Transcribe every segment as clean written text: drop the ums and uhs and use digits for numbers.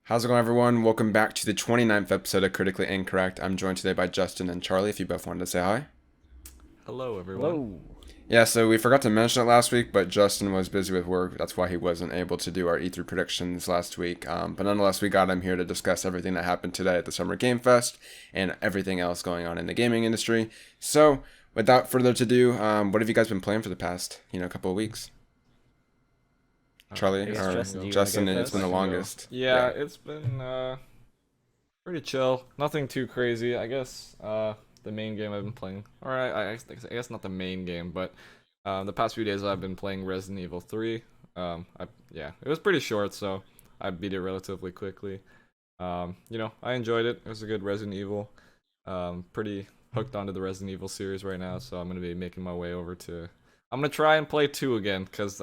How's it going, everyone? Welcome back to the 29th episode of Critically Incorrect. I'm joined today by Justin and Charlie, if you both wanted to say hi. Hello, everyone. Hello. Yeah, so we forgot to mention it last week, but Justin was busy with work. That's why he wasn't able to do our E3 predictions last week. But nonetheless, we got him here to discuss everything that happened today at the Summer Game Fest and everything else going on in the gaming industry. So, without further ado, what have you guys been playing for the past, couple of weeks? Charlie I guess or Justin, do you wanna Justin, go it's been first? the I can go. longest. Yeah, it's been pretty chill. Nothing too crazy. I guess the main game I've been playing, or I guess not the main game, but the past few days I've been playing Resident Evil 3. Yeah, it was pretty short, so I beat it relatively quickly. I enjoyed it. It was a good Resident Evil. Pretty hooked onto the Resident Evil series right now, so I'm gonna be making my way over to. I'm gonna try and play 2 again, because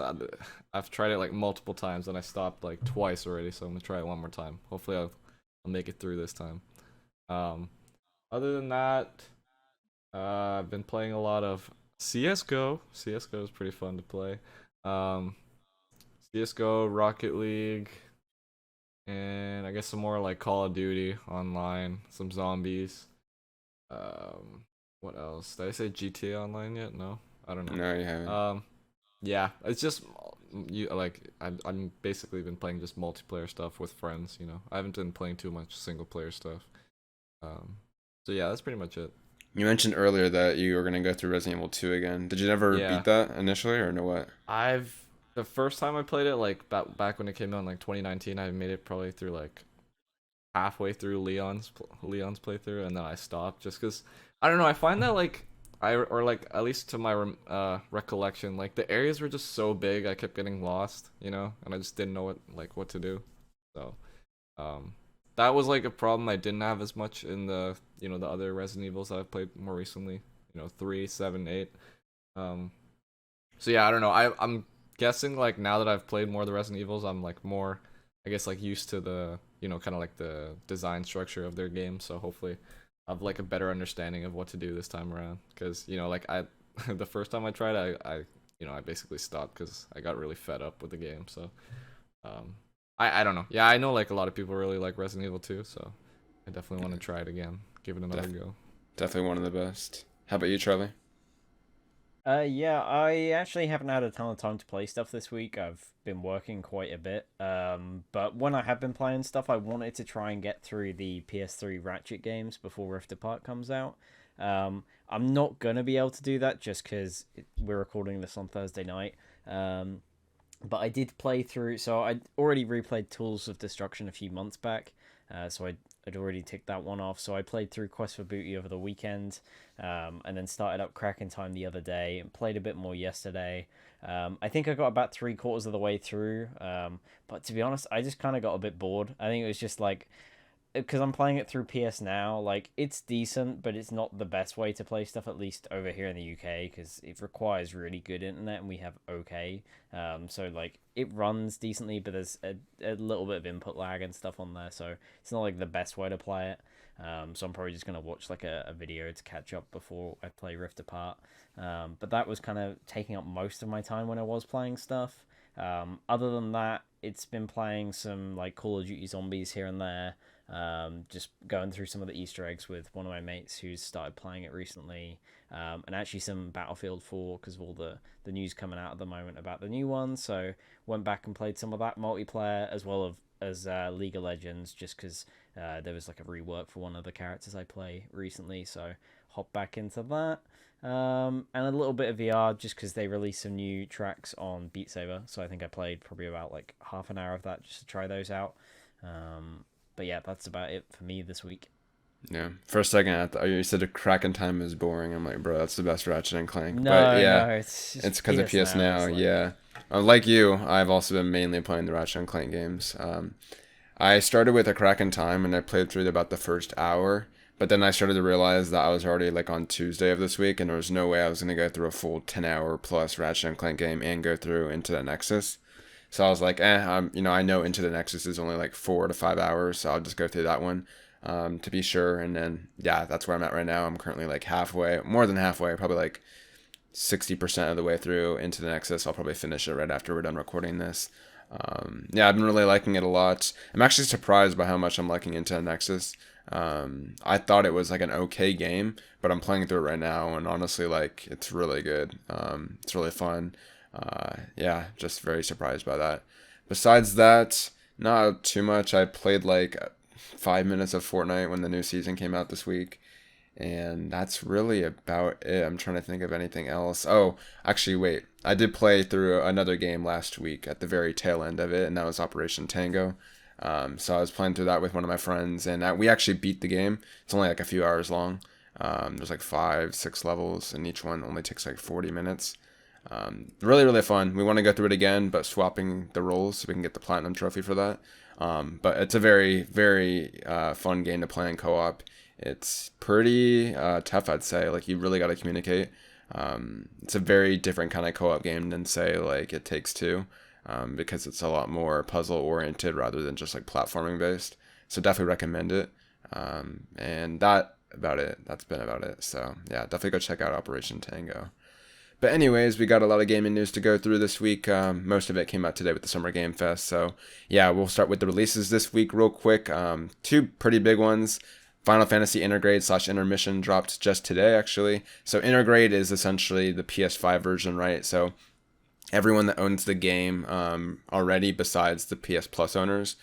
I've tried it like multiple times and I stopped like twice already, so I'm gonna try it one more time. Hopefully I'll make it through this time. Um, Other than that, I've been playing a lot of CS:GO. CS:GO is pretty fun to play. Um, CS:GO, Rocket League, and I guess some more like Call of Duty online, some zombies. What else? Did I say GTA Online yet? No, I don't know. No, you haven't. Yeah, it's just you like I'm basically been playing just multiplayer stuff with friends. I haven't been playing too much single player stuff. Um, so yeah, that's pretty much it. You mentioned earlier that you were going to go through Resident Evil 2 again. Did you never Yeah, beat that initially, or no what? the first time I played it like back when it came out in like 2019, I made it probably through like halfway through Leon's playthrough, and then I stopped just because I don't know. I find that like or like at least to my recollection, like the areas were just so big, I kept getting lost, and I just didn't know what to do. So um, that was like a problem I didn't have as much in the other Resident Evils that I've played more recently. 3, 7, 8. Um, so yeah, I don't know. I'm guessing like now that I've played more of the Resident Evils, I'm like more, I guess, like used to the kind of like the design structure of their game. So hopefully, I have like a better understanding of what to do this time around. Because like I, the first time I tried, I basically stopped because I got really fed up with the game. So um, I don't know. Yeah, I know like a lot of people really like Resident Evil 2, so I definitely want to try it again, give it another go. Definitely one of the best. How about you, Charlie? Yeah, I actually haven't had a ton of time to play stuff this week. I've been working quite a bit. But when I have been playing stuff, I wanted to try and get through the PS3 Ratchet games before Rift Apart comes out. I'm not gonna be able to do that just because we're recording this on Thursday night. Um, but I did play through. So I'd already replayed Tools of Destruction a few months back. I'd already ticked that one off. So I played through Quest for Booty over the weekend, and then started up Cracking Time the other day and played a bit more yesterday. I think I got about 3/4 of the way through. But to be honest, I just kind of got a bit bored. I think it was just like because I'm playing it through PS Now, like it's decent, but it's not the best way to play stuff, at least over here in the UK, because it requires really good internet, and we have okay. So like it runs decently, but there's a little bit of input lag and stuff on there, so it's not like the best way to play it. So I'm probably just gonna watch like a video to catch up before I play Rift Apart. But that was kind of taking up most of my time when I was playing stuff. Other than that, it's been playing some like Call of Duty Zombies here and there. Just going through some of the Easter eggs with one of my mates who's started playing it recently, and actually some Battlefield 4 because of all the news coming out at the moment about the new one. So went back and played some of that multiplayer as well as League of Legends, just because there was like a rework for one of the characters I play recently. So hop back into that. And a little bit of VR just because they released some new tracks on Beat Saber. So I think I played probably about like half an hour of that just to try those out. But yeah, that's about it for me this week. Yeah. For a second, you said a Kraken Time is boring. I'm like, bro, that's the best Ratchet and Clank. But No, yeah, no, it's it's just because of PS PS Now. Now. It's like Yeah. Like you, I've also been mainly playing the Ratchet and Clank games. I started with a Kraken Time and I played through about the first hour. But then I started to realize that I was already like on Tuesday of this week, and there was no way I was gonna go through a full 10-hour plus Ratchet and Clank game and go through Into the Nexus. So I was like, I know Into the Nexus is only like 4 to 5 hours, so I'll just go through that one, to be sure. And then yeah, that's where I'm at right now. I'm currently like halfway, more than halfway, probably like 60% of the way through Into the Nexus. I'll probably finish it right after we're done recording this. Yeah, I've been really liking it a lot. I'm actually surprised by how much I'm liking Into Nexus. I thought it was like an okay game, but I'm playing through it right now, and honestly, like it's really good. It's really fun. Yeah, just very surprised by that. Besides that, not too much. I played like 5 minutes of Fortnite when the new season came out this week. And that's really about it. I'm trying to think of anything else. Oh, actually, wait. I did play through another game last week at the very tail end of it, and that was Operation Tango. So I was playing through that with one of my friends, and we actually beat the game. It's only like a few hours long. There's like 5, 6 levels, and each one only takes like 40 minutes. Really, really fun. We want to go through it again, but swapping the roles so we can get the platinum trophy for that. But it's a very, very fun game to play in co-op. It's pretty tough, I'd say. Like you really got to communicate. It's a very different kind of co-op game than say like It Takes Two, because it's a lot more puzzle oriented rather than just like platforming based. So definitely recommend it. And that's been about it. So yeah, definitely go check out Operation Tango. But anyways, we got a lot of gaming news to go through this week. Most of it came out today with the Summer Game Fest. So yeah, we'll start with the releases this week real quick. Two pretty big ones. Final Fantasy Intergrade / Intermission dropped just today, actually. So Intergrade is essentially the PS5 version, right? So everyone that owns the game already, besides the PS Plus owners,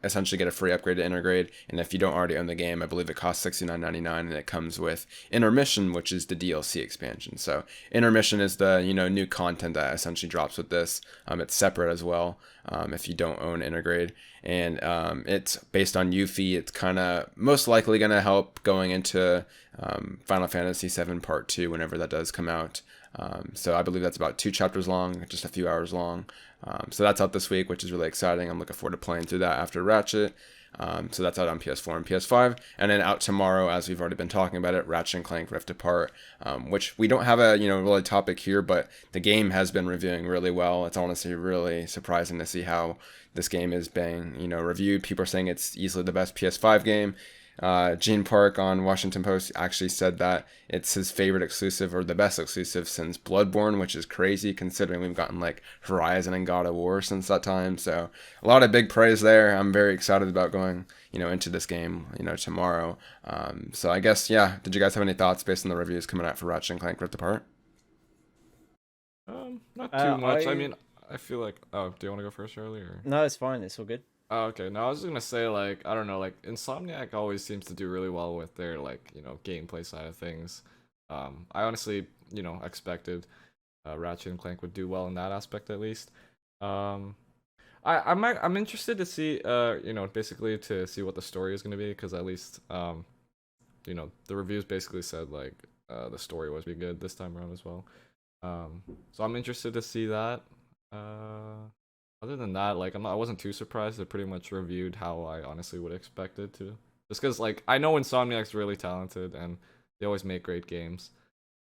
essentially get a free upgrade to Intergrade. And if you don't already own the game, I believe it costs $69.99, and it comes with Intermission, which is the DLC expansion. So Intermission is the new content that essentially drops with this. It's separate as well if you don't own Intergrade, and it's based on Yuffie. It's kind of most likely going to help going into Final Fantasy VII Part 2 whenever that does come out. So I believe that's about 2 chapters long, just a few hours long. So that's out this week, which is really exciting. I'm looking forward to playing through that after Ratchet. So that's out on PS4 and PS5. And then out tomorrow, as we've already been talking about it, Ratchet and Clank Rift Apart, which we don't have a really topic here, but the game has been reviewing really well. It's honestly really surprising to see how this game is being reviewed. People are saying it's easily the best PS5 game. Gene Park on Washington Post actually said that it's his favorite exclusive, or the best exclusive since Bloodborne, which is crazy considering we've gotten like Horizon and God of War since that time. So a lot of big praise there. I'm very excited about going into this game tomorrow. So I guess, yeah, did you guys have any thoughts based on the reviews coming out for Ratchet and Clank Rift Apart? Not too much. I mean, I feel like. Oh, do you want to go first, Charlie? Or? No, it's fine. It's all good. Oh, okay. No, I was just gonna say, like, I don't know, like Insomniac always seems to do really well with their like gameplay side of things. I honestly expected Ratchet and Clank would do well in that aspect at least. I'm interested to see basically to see what the story is gonna be, because at least the reviews basically said like the story was be good this time around as well. So I'm interested to see that. Other than that, like I wasn't too surprised. They pretty much reviewed how I honestly would expect it to. Just because like I know Insomniac's really talented and they always make great games.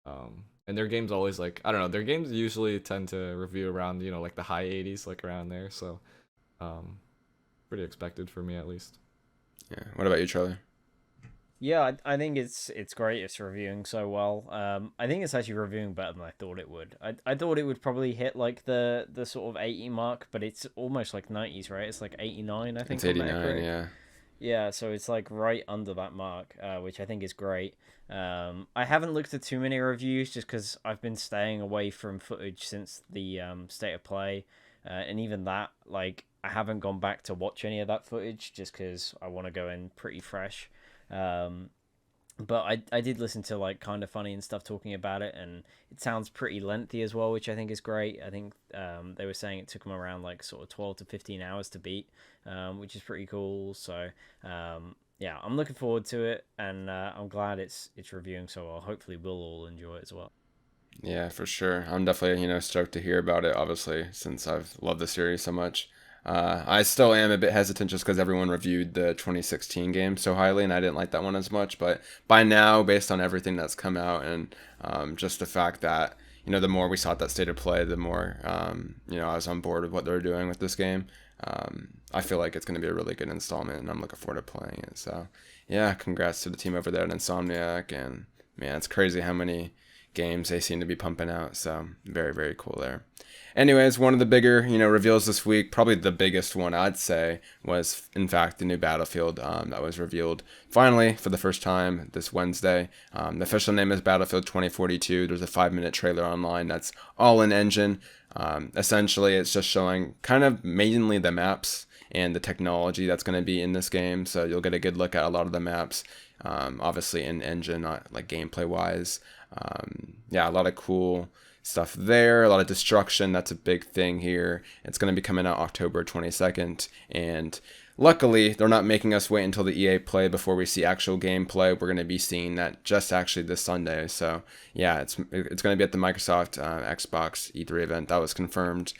And their games always like I don't know, their games usually tend to review around like the high 80s, like around there. So pretty expected for me at least. Yeah. What about you, Charlie? Yeah, I think it's great. It's reviewing so well. I think it's actually reviewing better than I thought it would. I thought it would probably hit like the sort of 80 mark, but it's almost like 90s, right? It's like 89, I think. It's 89, yeah. Yeah, so it's like right under that mark, which I think is great. I haven't looked at too many reviews just because I've been staying away from footage since the state of play, and even that, like, I haven't gone back to watch any of that footage just because I want to go in pretty fresh. But I did listen to like Kind of Funny and stuff talking about it, and it sounds pretty lengthy as well, which I think is great. I think they were saying it took them around like sort of 12 to 15 hours to beat, which is pretty cool. So yeah, I'm looking forward to it, and I'm glad it's reviewing so well. Hopefully we'll all enjoy it as well. Yeah, for sure. I'm definitely stoked to hear about it, obviously, since I've loved the series so much. I still am a bit hesitant just because everyone reviewed the 2016 game so highly, and I didn't like that one as much. But by now, based on everything that's come out, and just the fact that the more we saw that state of play, the more I was on board with what they're doing with this game. I feel like it's going to be a really good installment, and I'm looking forward to playing it. So yeah, congrats to the team over there at Insomniac, and man, it's crazy how many games they seem to be pumping out. So very, very cool there. Anyways, one of the bigger, reveals this week, probably the biggest one I'd say, was in fact the new Battlefield that was revealed finally for the first time this Wednesday. The official name is Battlefield 2042. There's a 5-minute trailer online that's all in engine. Essentially, it's just showing kind of mainly the maps and the technology that's going to be in this game. So you'll get a good look at a lot of the maps, obviously in engine, not like gameplay wise. Yeah, a lot of cool stuff there, a lot of destruction. That's a big thing here. It's going to be coming out October 22nd, and luckily they're not making us wait until the EA Play before we see actual gameplay. We're going to be seeing that just actually this Sunday. So yeah, it's going to be at the Microsoft Xbox E3 event. That was confirmed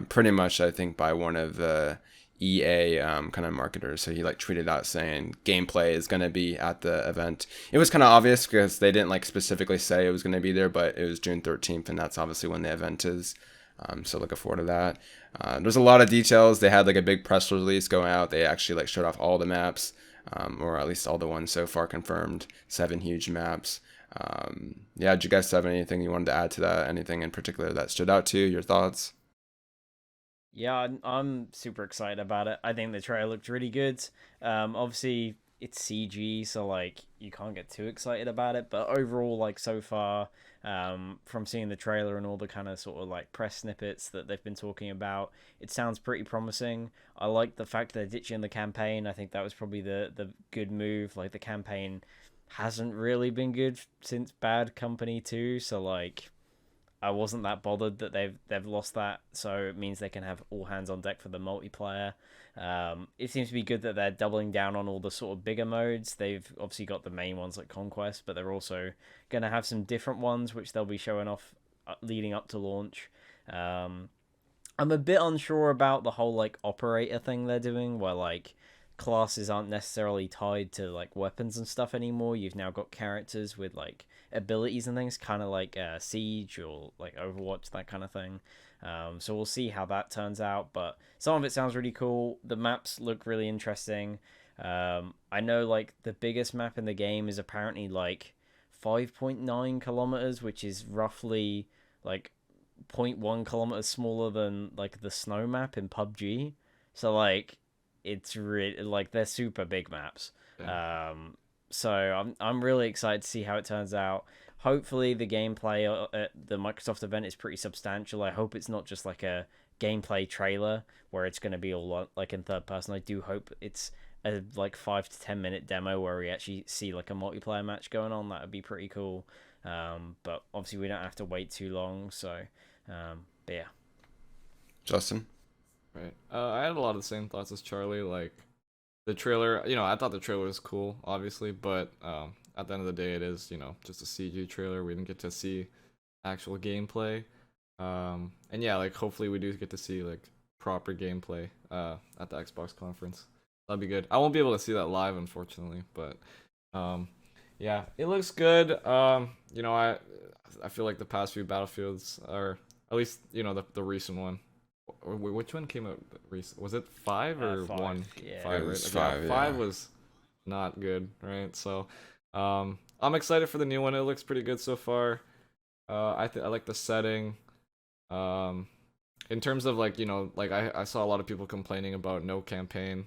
pretty much, I think, by one of the EA kind of marketers. So he like tweeted out saying gameplay is going to be at the event. It was kind of obvious because they didn't like specifically say it was going to be there, but it was June 13th, and that's obviously when the event is. So looking forward to that. There's a lot of details. They had like a big press release going out. They actually like showed off all the maps, or at least all the ones so far confirmed. 7 huge maps. Yeah, did you guys have anything you wanted to add to that? Anything in particular that stood out to you? Your thoughts? Yeah, I'm super excited about it. I think the trailer looked really good. Obviously it's CG, so like you can't get too excited about it. But overall, like so far, from seeing the trailer and all the kind of sort of like press snippets that they've been talking about, it sounds pretty promising. I like the fact they're ditching the campaign. I think that was probably the good move. Like the campaign hasn't really been good since Bad Company 2, so like I wasn't that bothered that they've lost that, so it means they can have all hands on deck for the multiplayer. It seems to be good that they're doubling down on all the sort of bigger modes. They've obviously got the main ones like Conquest, but they're also going to have some different ones which they'll be showing off leading up to launch. I'm a bit unsure about the whole like operator thing they're doing, where like classes aren't necessarily tied to like weapons and stuff anymore. You've now got characters with like abilities and things, kind of like Siege or like Overwatch, that kind of thing. So we'll see how that turns out, but some of it sounds really cool. The maps look really interesting. I know like the biggest map in the game is apparently like 5.9 kilometers, which is roughly like 0.1 kilometers smaller than like the snow map in PUBG. So like it's really like they're super big maps. Yeah. So I'm really excited to see how it turns out. Hopefully the gameplay at the Microsoft event is pretty substantial. I hope it's not just like a gameplay trailer where it's going to be all like in third person. I do hope it's a like 5 to 10 minute demo where we actually see like a multiplayer match going on. That would be pretty cool. But obviously we don't have to wait too long. So, but yeah. Justin? Right. I had a lot of the same thoughts as Charlie. Like the trailer, I thought the trailer was cool, obviously, but at the end of the day, it is, just a CG trailer. We didn't get to see actual gameplay. And yeah, like hopefully we do get to see like proper gameplay at the Xbox conference. That'd be good. I won't be able to see that live, unfortunately, but yeah, it looks good. I feel like the past few Battlefields are, at least the recent one. Which one came out recent? Was it 5 or 5. 1? Yeah. 5, It was right? 5, 5 yeah. was not good, right? So, I'm excited for the new one. It looks pretty good so far. I like the setting. In terms of like like I saw a lot of people complaining about no campaign,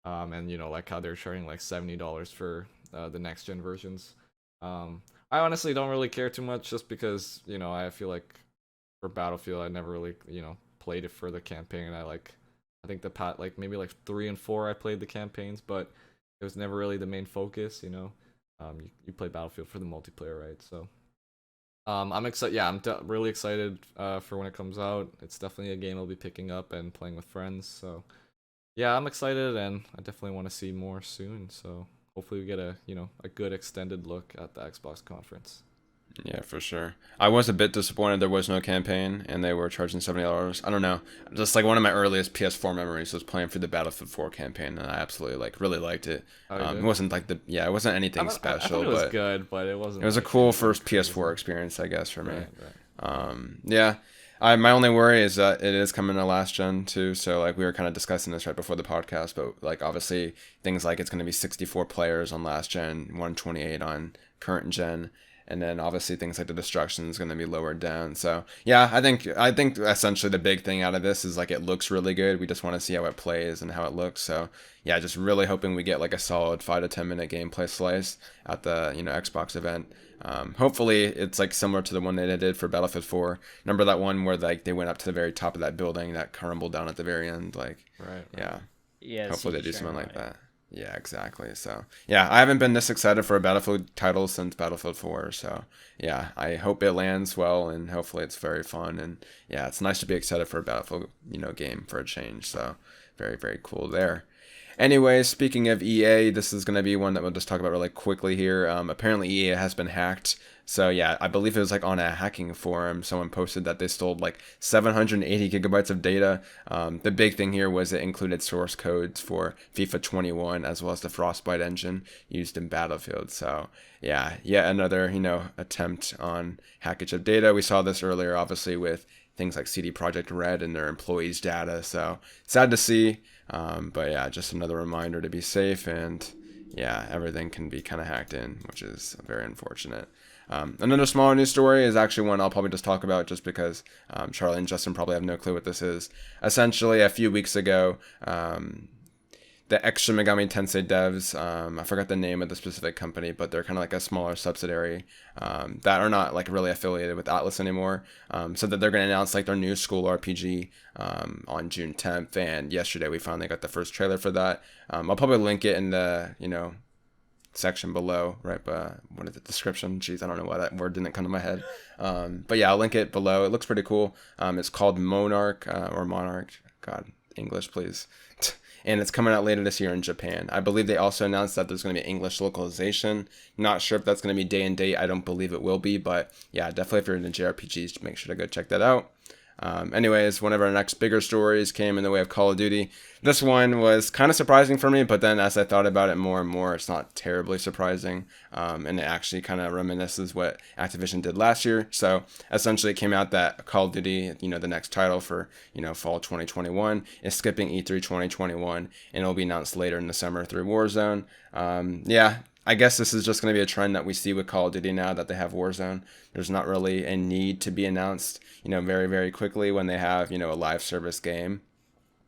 and like how they're charging like $70 for the next gen versions. I honestly don't really care too much, just because I feel like for Battlefield I never really played it for the campaign. And I think like maybe like 3 and 4 I played the campaigns, but it was never really the main focus. You play Battlefield for the multiplayer, right? So I'm excited. Yeah, I'm really excited for when it comes out. It's definitely a game I'll be picking up and playing with friends. So yeah, I'm excited, and I definitely want to see more soon. So hopefully we get a a good extended look at the Xbox conference. Yeah, for sure. I was a bit disappointed there was no campaign and they were charging $70. I don't know. Just like one of my earliest PS4 memories was playing through the Battlefield 4 campaign, and I absolutely like really liked it. Oh, you It did? wasn't like it wasn't anything I special, thought it was but good, but it wasn't. it was a like cool anything first crazy. PS4 experience, I guess, for me. Right, right. Yeah. My only worry is that it is coming to last gen too. So like we were kind of discussing this right before the podcast, but like obviously things like it's going to be 64 players on last gen, 128 on current gen. and then obviously things like the destruction is going to be lowered down. So yeah, I think essentially the big thing out of this is like it looks really good. We just want to see how it plays and how it looks. So yeah, just really hoping we get like a solid 5 to 10 minute gameplay slice at the Xbox event. Hopefully it's like similar to the one that they did for Battlefield 4. Remember that one where like they went up to the very top of that building that crumbled down at the very end? Like, Right. yeah. Yeah, Hopefully they CG do something like right. that. Yeah, exactly. So yeah, I haven't been this excited for a Battlefield title since Battlefield 4. So yeah, I hope it lands well and hopefully it's very fun. And yeah, it's nice to be excited for a Battlefield, game for a change. So very, very cool there. Anyway, speaking of EA, this is going to be one that we'll just talk about really quickly here. Apparently, EA has been hacked. So yeah, I believe it was like on a hacking forum. Someone posted that they stole like 780 gigabytes of data. The big thing here was it included source codes for FIFA 21 as well as the Frostbite engine used in Battlefield. So yeah, yet another attempt on hackage of data. We saw this earlier, obviously with things like CD Projekt Red and their employees' data. So sad to see. But yeah, just another reminder to be safe, and yeah, everything can be kind of hacked in, which is very unfortunate. Another smaller news story is actually one I'll probably just talk about just because Charlie and Justin probably have no clue what this is. Essentially, a few weeks ago, the Ex-Shin Megami Tensei devs, I forgot the name of the specific company, but they're kind of like a smaller subsidiary that are not like really affiliated with Atlas anymore. So that they're going to announce like their new school RPG on June 10th. And yesterday we finally got the first trailer for that. I'll probably link it in the section below, right? But what is the description? Jeez, I don't know why that word didn't come to my head. But yeah, I'll link it below. It looks pretty cool. It's called MONARK or Monarch. God, English, please. And it's coming out later this year in Japan. I believe they also announced that there's going to be English localization. Not sure if that's going to be day and date. I don't believe it will be, but yeah, definitely if you're into JRPGs, make sure to go check that out. Anyways, one of our next bigger stories came in the way of Call of Duty. This one was kind of surprising for me, but then as I thought about it more and more, it's not terribly surprising. And it actually kind of reminisces what Activision did last year. So essentially it came out that Call of Duty, the next title for, fall 2021 is skipping E3 2021 and it'll be announced later in the summer through Warzone. Yeah, I guess this is just going to be a trend that we see with Call of Duty now that they have Warzone. There's not really a need to be announced, very, very quickly when they have, a live service game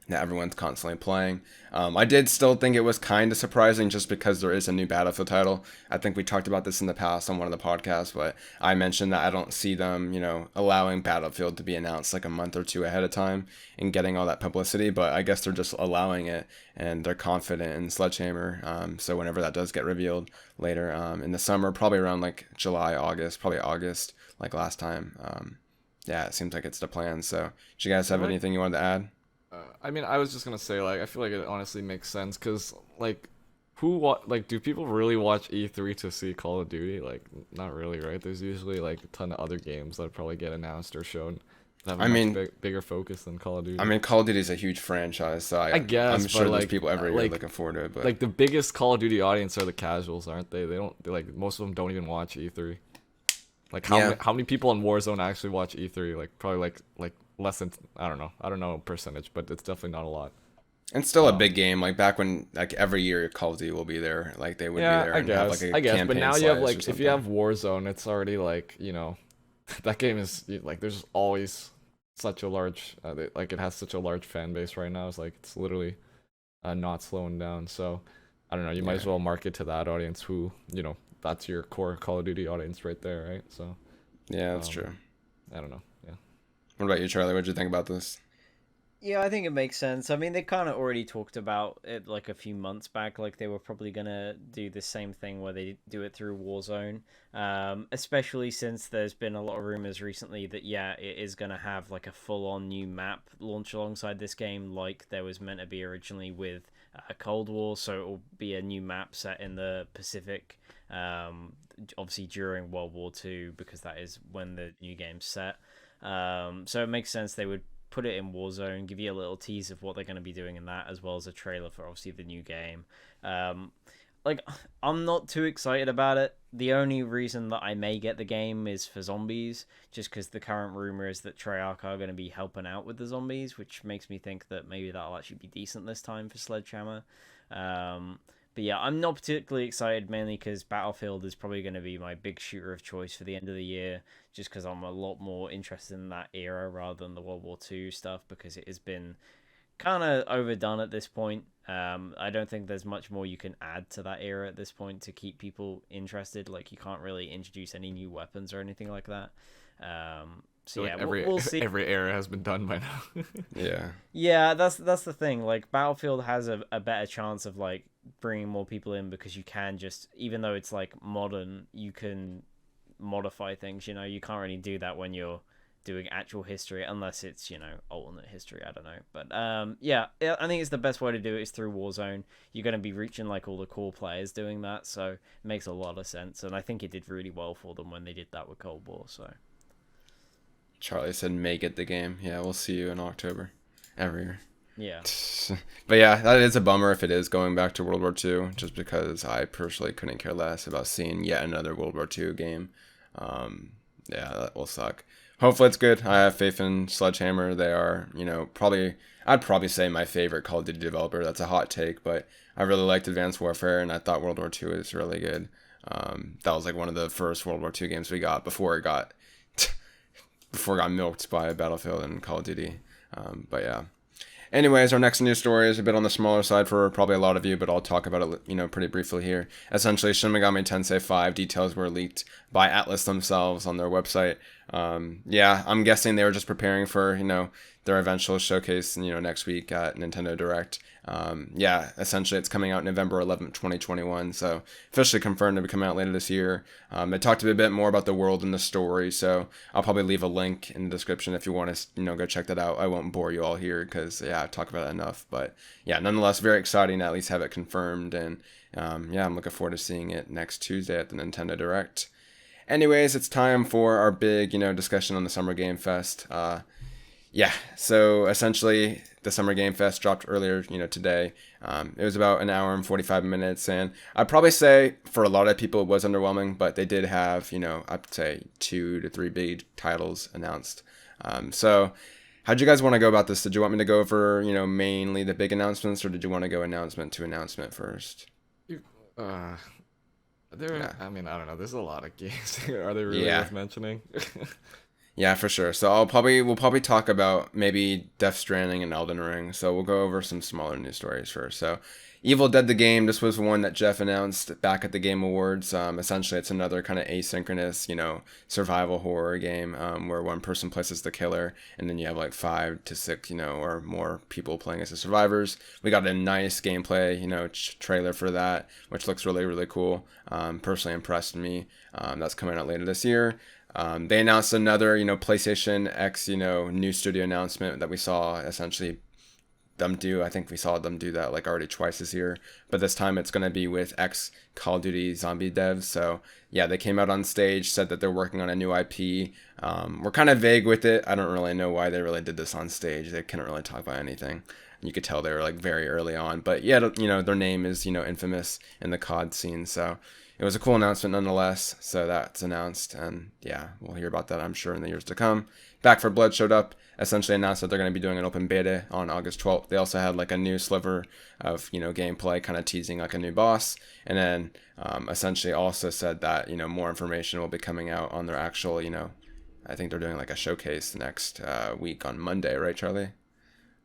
that everyone's constantly playing. I did still think it was kind of surprising just because there is a new Battlefield title. I think we talked about this in the past on one of the podcasts, but I mentioned that I don't see them, allowing Battlefield to be announced like a month or two ahead of time and getting all that publicity, but I guess they're just allowing it and they're confident in Sledgehammer. So whenever that does get revealed later in the summer, probably around like July, August, probably August, like last time. Yeah, it seems like it's the plan. So do you guys have anything you wanted to add? I mean, I was just gonna say, like, I feel like it honestly makes sense, cause like, do people really watch E3 to see Call of Duty? Like, not really, right? There's usually like a ton of other games that probably get announced or shown that have a I much mean, bigger focus than Call of Duty. I mean, Call of Duty is a huge franchise, so I guess, I'm sure but there's like, people every year looking forward to it. But like the biggest Call of Duty audience are the casuals, aren't they? Like most of them don't even watch E3. Like how many people in Warzone actually watch E3? Like probably like less than, I don't know percentage, but it's definitely not a lot. it's still a big game. Like back when, like every year, Call of Duty will be there. Like they would be there and have like a I guess, but campaign now you have slice or like, if you something. have Warzone, it's already like, that game is like, there's always such a large like it has such a large fan base right now. It's like it's literally not slowing down. So I don't know, you might as well market to that audience who, that's your core Call of Duty audience right there, right? So Yeah, that's true. I don't know. Yeah. What about you, Charlie? What did you think about this? Yeah, I think it makes sense. I mean, they kind of already talked about it like a few months back, like they were probably gonna do the same thing where they do it through Warzone. Especially since there's been a lot of rumors recently that yeah, it is gonna have like a full-on new map launch alongside this game, like there was meant to be originally with Cold War. So it will be a new map set in the Pacific. Obviously during World War II, because that is when the new game's set. So it makes sense they would put it in Warzone, give you a little tease of what they're going to be doing in that, as well as a trailer for obviously the new game. Like, I'm not too excited about it. The only reason that I may get the game is for zombies, just because the current rumor is that Treyarch are going to be helping out with the zombies, which makes me think that maybe that'll actually be decent this time for Sledgehammer. But yeah, I'm not particularly excited, mainly because Battlefield is probably going to be my big shooter of choice for the end of the year, just because I'm a lot more interested in that era rather than the World War II stuff, because it has been kind of overdone at this point. I don't think there's much more you can add to that era at this point to keep people interested. Like, you can't really introduce any new weapons or anything like that. So Like yeah, we'll see. every era has been done by now. Yeah. Yeah, that's the thing. Like, Battlefield has a better chance of like bringing more people in, because you can just, even though it's like modern, you can modify things. You can't really do that when you're doing actual history, unless it's alternate history. I don't know, but yeah, I think it's the best way to do it is through Warzone. You're going to be reaching like all the core players doing that, so it makes a lot of sense. And I think it did really well for them when they did that with Cold War. So Charlie said, "Make it the game." Yeah, we'll see you in October every year. yeah. But yeah, that is a bummer if it is going back to World War II, just because I personally couldn't care less about seeing yet another World War II game. Yeah, that will suck. Hopefully it's good. I have faith in Sledgehammer. They are, I'd probably say my favorite Call of Duty developer. That's a hot take, but I really liked Advanced Warfare, and I thought World War II was really good. That was like one of the first World War II games we got before it got milked by Battlefield and Call of Duty. But yeah. Anyways, our next news story is a bit on the smaller side for probably a lot of you, but I'll talk about it, pretty briefly here. Essentially, Shin Megami Tensei 5 details were leaked by Atlas themselves on their website. Yeah, I'm guessing they were just preparing for, their eventual showcase, next week at Nintendo Direct. Yeah, essentially it's coming out November 11th, 2021, so officially confirmed to be coming out later this year. They talked a bit more about the world and the story, so I'll probably leave a link in the description if you want to, go check that out. I won't bore you all here because, yeah, I talk about it enough, but yeah, nonetheless, very exciting to at least have it confirmed, and yeah, I'm looking forward to seeing it next Tuesday at the Nintendo Direct. Anyways, it's time for our big, discussion on the Summer Game Fest. Yeah, so essentially the Summer Game Fest dropped earlier, today. It was about an hour and 45 minutes, and I'd probably say for a lot of people it was underwhelming, but they did have, I'd say 2 to 3 big titles announced. So how'd you guys want to go about this? Did you want me to go over, mainly the big announcements, or did you want to go announcement to announcement first? Yeah. I mean, I don't know. There's a lot of games. Are they really Yeah. worth mentioning? Yeah, for sure. So we'll probably talk about maybe Death Stranding and Elden Ring. So we'll go over some smaller news stories first. So Evil Dead the game, this was one that Jeff announced back at the Game Awards. Essentially, it's another kind of asynchronous, survival horror game where one person plays as the killer, and then you have like 5 to 6, or more people playing as the survivors. We got a nice gameplay, trailer for that, which looks really, really cool. Personally impressed me. That's coming out later this year. They announced another, PlayStation X, new studio announcement that we saw essentially them do. I think we saw them do that like already twice this year, but this time it's going to be with ex Call of Duty Zombie devs. So yeah, they came out on stage, said that they're working on a new IP. We're kind of vague with it. I don't really know why they really did this on stage. They couldn't really talk about anything. You could tell they were like very early on, but yeah, their name is, infamous in the COD scene. So it was a cool announcement nonetheless. So that's announced, and yeah, we'll hear about that, I'm sure, in the years to come. Back 4 Blood showed up, essentially announced that they're going to be doing an open beta on August 12th. They also had like a new sliver of, gameplay, kind of teasing like a new boss, and then essentially also said that, more information will be coming out on their actual, I think they're doing like a showcase next week on Monday, right, Charlie?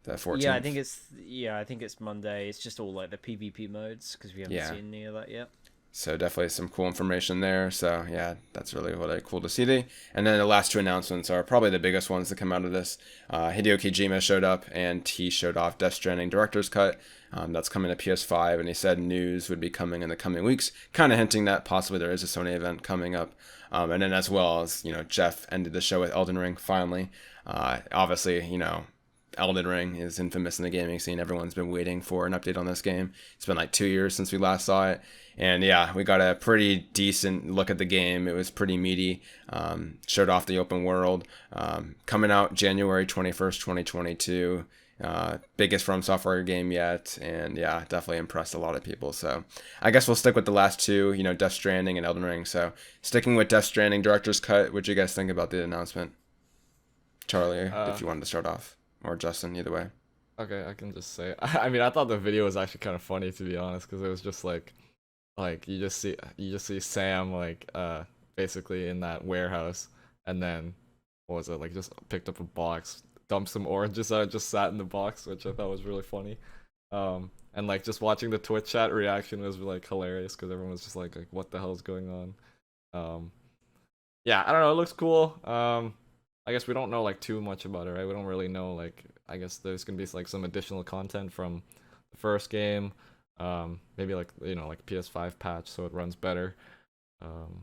The 14th. Yeah, I think it's Monday. It's just all like the PvP modes, because we haven't seen any of that yet. So definitely some cool information there. So yeah, that's really cool to see. And then the last 2 announcements are probably the biggest ones that come out of this. Hideo Kojima showed up, and he showed off Death Stranding Director's Cut. That's coming to PS5, and he said news would be coming in the coming weeks, kind of hinting that possibly there is a Sony event coming up. And then as well as, Jeff ended the show with Elden Ring finally. Obviously, Elden Ring is infamous in the gaming scene. Everyone's been waiting for an update on this game. It's been like 2 years since we last saw it. And yeah, we got a pretty decent look at the game. It was pretty meaty. Showed off the open world. Coming out January 21st, 2022. Biggest From Software game yet. And yeah, definitely impressed a lot of people. So I guess we'll stick with the last 2, Death Stranding and Elden Ring. So sticking with Death Stranding Director's Cut, what'd you guys think about the announcement? Charlie, if you wanted to start off. Or Justin, either way. Okay, I can just say. I mean, I thought the video was actually kind of funny to be honest, because it was just like you just see Sam like basically in that warehouse, and then what was it like? Just picked up a box, dumped some oranges out, just sat in the box, which I thought was really funny. And like just watching the Twitch chat reaction was like hilarious because everyone was just like what the hell's going on? Um, yeah, I don't know. It looks cool. I guess we don't know like too much about it, right? We don't really know like I guess there's gonna be like some additional content from the first game. Maybe like like PS5 patch so it runs better. Um,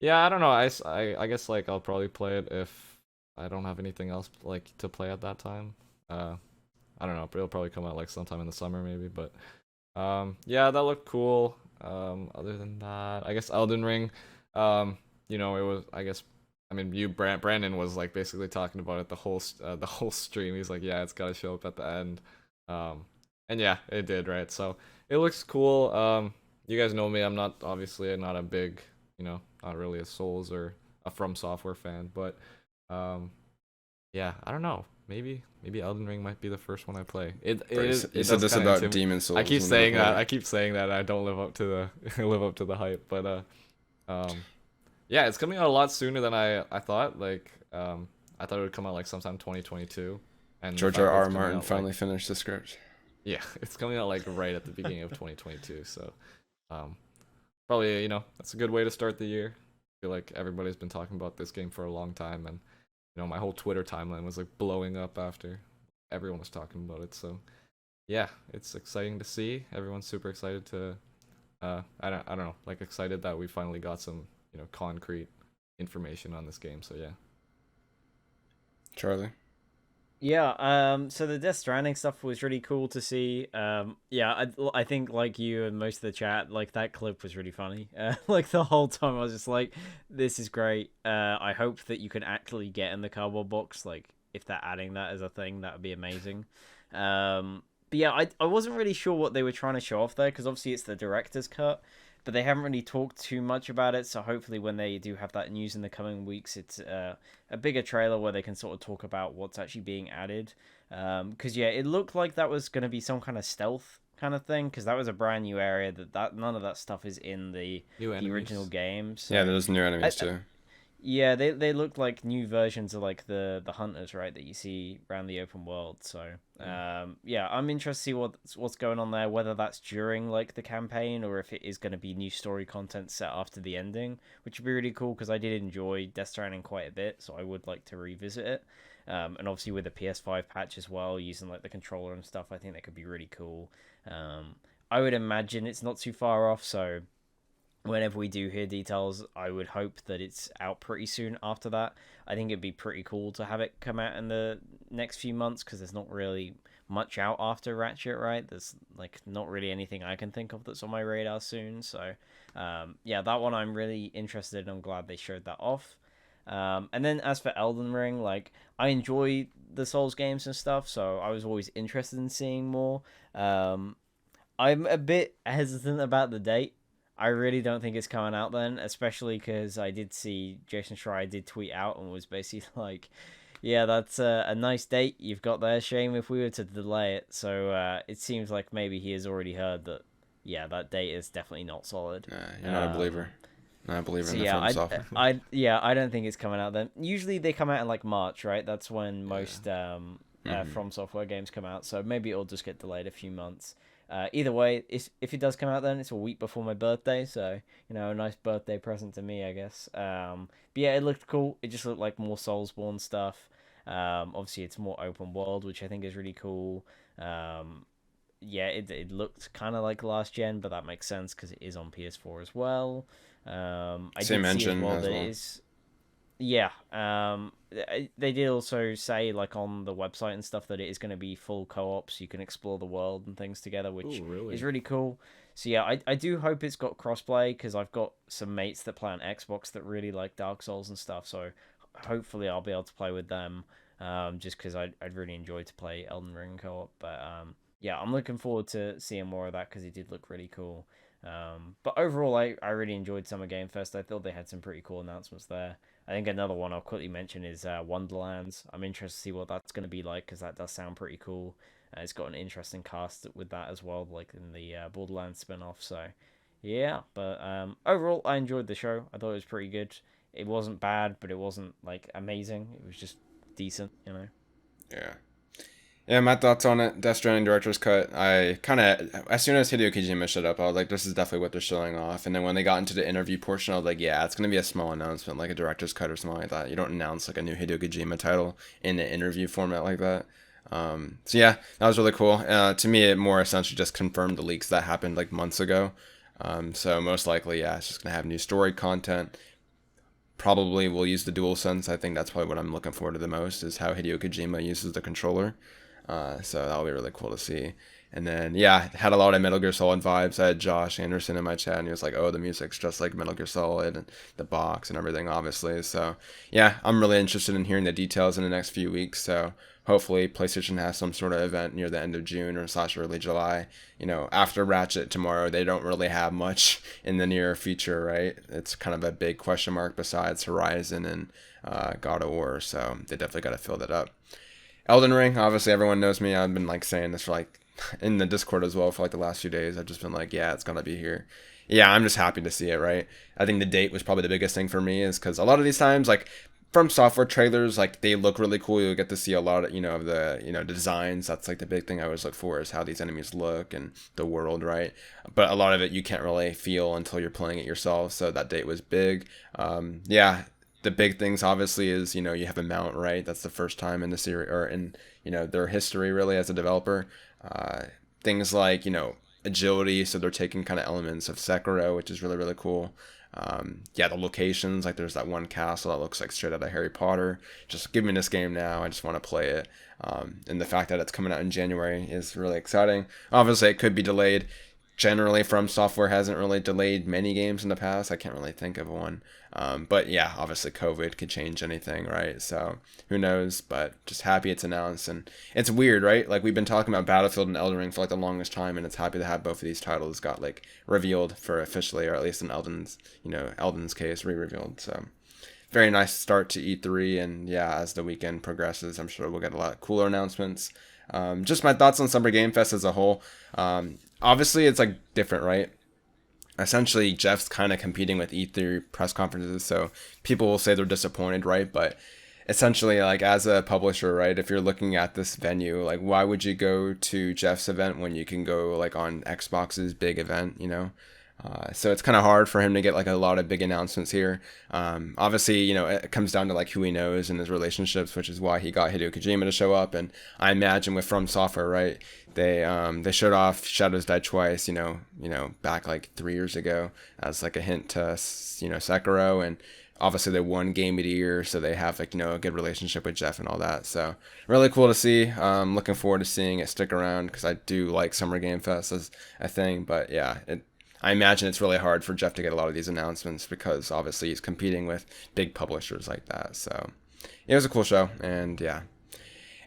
yeah, I don't know. I guess like I'll probably play it if I don't have anything else like to play at that time. Uh, I don't know. It'll probably come out like sometime in the summer maybe, but yeah, that looked cool. Other than that, I guess Elden Ring. It was. I guess. I mean, Brandon was like basically talking about it the whole stream. He's like, yeah, it's gotta show up at the end. Um, and yeah, it did, right? So it looks cool. You guys know me. I'm not obviously not a big, not really a Souls or a From Software fan, but um, yeah, I don't know. Maybe Elden Ring might be the first one I play. It Bro, it you is said, you it said does this kind of about intimidate. Demon Souls. I keep You never saying that. played I it. keep saying that I don't live up to the live up to the hype, but um yeah, it's coming out a lot sooner than I thought. Like I thought it would come out like sometime 2022, and the George R. fact that it's R. coming Martin out like finally finished the script. yeah, it's coming out like right at the beginning of 2022. So um probably that's a good way to start the year. I feel like everybody's been talking about this game for a long time, and my whole Twitter timeline was like blowing up after everyone was talking about it. So yeah, it's exciting to see. Everyone's super excited to I don't know, like excited that we finally got some, concrete information on this game. So yeah. Charlie. Yeah, so the Death Stranding stuff was really cool to see. Yeah, I think like you and most of the chat, like that clip was really funny. Like the whole time I was just like, this is great. I hope that you can actually get in the cardboard box. Like if they're adding that as a thing, that would be amazing. But yeah, I wasn't really sure what they were trying to show off there because obviously it's the director's cut, but they haven't really talked too much about it. So hopefully when they do have that news in the coming weeks, it's a bigger trailer where they can sort of talk about what's actually being added. Because yeah, it looked like that was going to be some kind of stealth kind of thing because that was a brand new area that none of that stuff is in New the original enemies. game. Yeah, So there's new enemies I, too. yeah, they look like new versions of like the hunters, right, that you see around the open world. So, Mm. yeah, I'm interested to see what's going on there, whether that's during like the campaign or if it is going to be new story content set after the ending, which would be really cool because I did enjoy Death Stranding quite a bit, so I would like to revisit it. And obviously with the PS5 patch as well, using like the controller and stuff, I think that could be really cool. I would imagine it's not too far off, so whenever we do hear details, I would hope that it's out pretty soon after that. I think it'd be pretty cool to have it come out in the next few months because there's not really much out after Ratchet, right? There's like not really anything I can think of that's on my radar soon. So, yeah, that one I'm really interested in. I'm glad they showed that off. And then as for Elden Ring, like I enjoy the Souls games and stuff, so I was always interested in seeing more. Um, I'm a bit hesitant about the date. I really don't think it's coming out then, especially because I did see Jason Schreier did tweet out and was basically like, "Yeah, that's a nice date you've got there. Shame if we were to delay it." So it seems like maybe he has already heard that. Yeah, that date is definitely not solid. Nah, you're not a believer. Um, Not a believer so in the yeah, From Software. I don't think it's coming out then. Usually they come out in like March, right? That's when Yeah. most Hmm. From Software games come out. So maybe it'll just get delayed a few months. Either way, if it does come out then, it's a week before my birthday, so a nice birthday present to me, I guess. But yeah, it looked cool. It just looked like more Soulsborne stuff. Obviously, it's more open world, which I think is really cool. Yeah, it looked kind of like last gen, but that makes sense because it is on PS4 as well. I Same did see as engine well as that it well. is. Yeah, they did also say like on the website and stuff that it is going to be full co-op, so you can explore the world and things together, Ooh, which is really? really cool. So yeah, I do hope it's got crossplay because I've got some mates that play on Xbox that really like Dark Souls and stuff. So hopefully I'll be able to play with them. Just because I'd really enjoy to play Elden Ring co-op. But yeah, I'm looking forward to seeing more of that because it did look really cool. But overall, I really enjoyed Summer Game Fest. I thought they had some pretty cool announcements there. I think another one I'll quickly mention is Wonderlands. I'm interested to see what that's going to be like because that does sound pretty cool. It's got an interesting cast with that as well, like in the Borderlands spin-off. So yeah, but overall, I enjoyed the show. I thought it was pretty good. It wasn't bad, but it wasn't like amazing. It was just decent, you know. Yeah. Yeah, my thoughts on it. Death Stranding director's cut. I kind of, as soon as Hideo Kojima showed up, I was like, this is definitely what they're showing off. And then when they got into the interview portion, I was like, yeah, it's gonna be a small announcement, like a director's cut or something like that. You don't announce like a new Hideo Kojima title in an interview format like that. So yeah, that was really cool. To me, it more essentially just confirmed the leaks that happened like months ago. So most likely, yeah, it's just gonna have new story content. Probably will use the DualSense. I think that's probably what I'm looking forward to the most is how Hideo Kojima uses the controller. So that'll be really cool to see. And then, yeah, had a lot of Metal Gear Solid vibes. I had Josh Anderson in my chat, and he was like, oh, the music's just like Metal Gear Solid, and the box and everything, obviously. So, yeah, I'm really interested in hearing the details in the next few weeks. So, hopefully, PlayStation has some sort of event near the end of June or / early July. You know, after Ratchet tomorrow, they don't really have much in the near future, right? It's kind of a big question mark besides Horizon and God of War. So, they definitely got to fill that up. Elden Ring, obviously everyone knows me. I've been like saying this for like in the Discord as well for like the last few days. I've just been like, yeah, it's gonna be here. Yeah, I'm just happy to see it, right? I think the date was probably the biggest thing for me is because a lot of these times, like from software trailers, like they look really cool. You'll get to see a lot of, of the, designs. That's like the big thing I always look for is how these enemies look and the world, right? But a lot of it you can't really feel until you're playing it yourself. So that date was big. Yeah, the big things obviously is you have a mount, right? That's the first time in the series or in their history really as a developer. uh, Things like agility, so they're taking kind of elements of Sekiro, which is really really cool. Yeah, the locations, like there's that one castle that looks like straight out of Harry Potter. Just give me this game now, I just want to play it. And the fact that it's coming out in January is really exciting. Obviously it could be delayed. Generally, From Software hasn't really delayed many games in the past. I can't really think of one. But yeah, obviously COVID could change anything, right? So who knows? But just happy it's announced. And it's weird, right? Like we've been talking about Battlefield and Elden Ring for like the longest time, and it's happy to have both of these titles got like revealed for officially, or at least in Elden's case, re-revealed. So very nice start to E3, and yeah, as the weekend progresses, I'm sure we'll get a lot of cooler announcements. Just my thoughts on Summer Game Fest as a whole. Obviously, it's like different, right? Essentially, Jeff's kind of competing with E3 press conferences, so people will say they're disappointed, right? But essentially, like as a publisher, right, if you're looking at this venue, like why would you go to Jeff's event when you can go like on Xbox's big event? So it's kind of hard for him to get like a lot of big announcements here. Obviously, it comes down to like who he knows and his relationships, which is why he got Hideo Kojima to show up. And I imagine with From Software, right, they showed off Shadows Die Twice, back like 3 years ago as like a hint to Sekiro, and obviously they won Game of the Year, so they have like a good relationship with Jeff and all that. So really cool to see. Looking forward to seeing it stick around because I do like Summer Game Fest as a thing. But yeah, I imagine it's really hard for Jeff to get a lot of these announcements because obviously he's competing with big publishers like that. So it was a cool show, and yeah.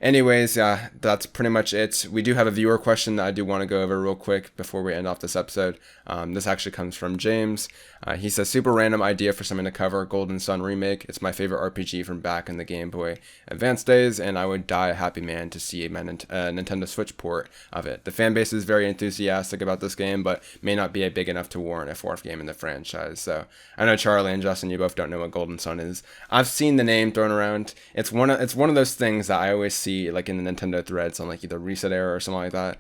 Anyways, yeah, that's pretty much it. We do have a viewer question that I do want to go over real quick before we end off this episode. This actually comes from James. He says, super random idea for something to cover, Golden Sun Remake. It's my favorite RPG from back in the Game Boy Advance days, and I would die a happy man to see a Nintendo Switch port of it. The fan base is very enthusiastic about this game, but may not be big enough to warrant a fourth game in the franchise. So I know Charlie and Justin, you both don't know what Golden Sun is. I've seen the name thrown around. It's one of those things that I always see like in the Nintendo threads on like either Reset Era or something like that.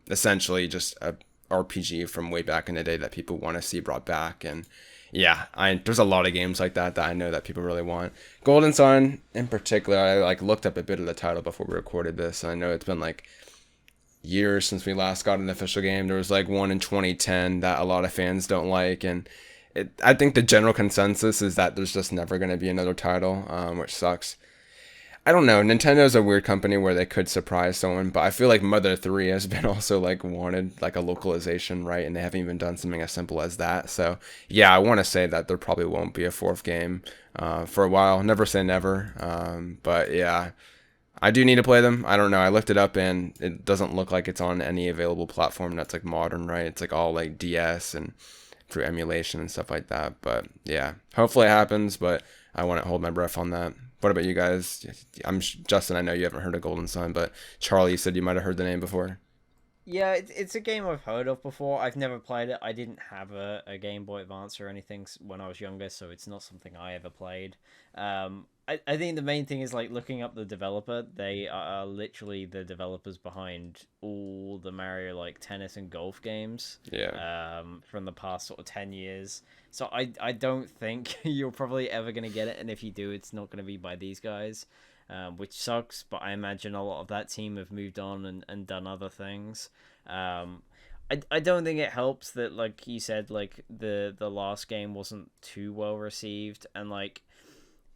Essentially just a RPG from way back in the day that people want to see brought back. And yeah, there's a lot of games like that I know that people really want. Golden Sun in particular, I like looked up a bit of the title before we recorded this, and I know it's been like years since we last got an official game. There was like one in 2010 that a lot of fans don't like, and I think the general consensus is that there's just never going to be another title, which sucks. I don't know. Nintendo's a weird company where they could surprise someone, but I feel like Mother 3 has been also like wanted like a localization, right? And they haven't even done something as simple as that. So yeah, I want to say that there probably won't be a fourth game for a while. Never say never. But yeah, I do need to play them. I don't know. I looked it up and it doesn't look like it's on any available platform that's like modern, right? It's like all like DS and through emulation and stuff like that. But yeah, hopefully it happens, but I want to hold my breath on that. What about you guys? Justin, I know you haven't heard of Golden Sun, but Charlie, you said you might have heard the name before. Yeah, it's a game I've heard of before. I've never played it. I didn't have a Game Boy Advance or anything when I was younger, so it's not something I ever played. I think the main thing is like looking up the developer. They are literally the developers behind all the Mario like tennis and golf games. Yeah. From the past sort of 10 years. So I don't think you're probably ever gonna get it, and if you do, it's not gonna be by these guys. Which sucks, but I imagine a lot of that team have moved on and done other things. I don't think it helps that, like you said, like the last game wasn't too well received, and like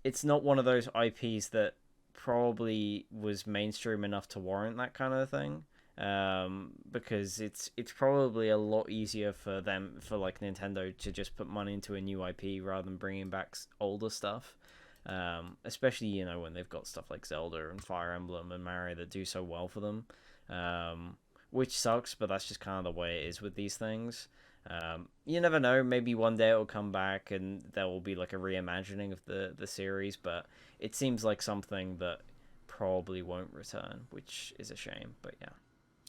it's not one of those IPs that probably was mainstream enough to warrant that kind of thing. Because it's probably a lot easier for them, for like Nintendo, to just put money into a new IP rather than bringing back older stuff. Especially, you know, when they've got stuff like Zelda and Fire Emblem and Mario that do so well for them, which sucks, but that's just kind of the way it is with these things. You never know, maybe one day it'll come back and there will be like a reimagining of the series, but it seems like something that probably won't return, which is a shame, but yeah.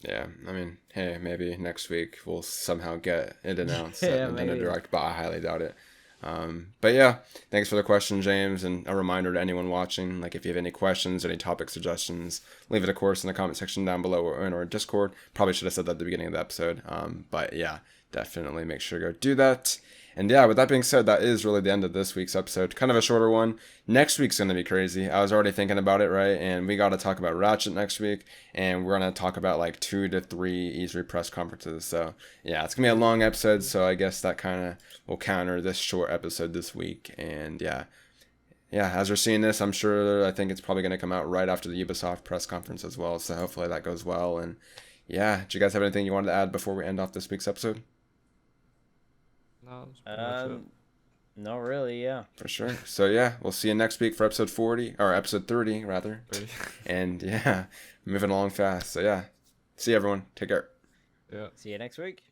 Yeah, I mean, hey, maybe next week we'll somehow get it announced Yeah, at Nintendo maybe. Direct, but I highly doubt it. But yeah, thanks for the question, James, and a reminder to anyone watching, like if you have any questions, any topic suggestions, leave it, of course, in the comment section down below or in our Discord. Probably should have said that at the beginning of the episode. But yeah, definitely make sure to go do that. And yeah, with that being said, that is really the end of this week's episode. Kind of a shorter one. Next week's going to be crazy. I was already thinking about it, right? And we got to talk about Ratchet next week. And we're going to talk about like 2 to 3 E3 press conferences. So yeah, it's going to be a long episode. So I guess that kind of will counter this short episode this week. And yeah, as we're seeing this, I think it's probably going to come out right after the Ubisoft press conference as well. So hopefully that goes well. And yeah, do you guys have anything you wanted to add before we end off this week's episode? No, that's pretty much it. Not really, yeah. For sure. So yeah, we'll see you next week for episode 40, or episode 30 rather. And yeah, moving along fast. So yeah, see you everyone. Take care. Yeah. See you next week.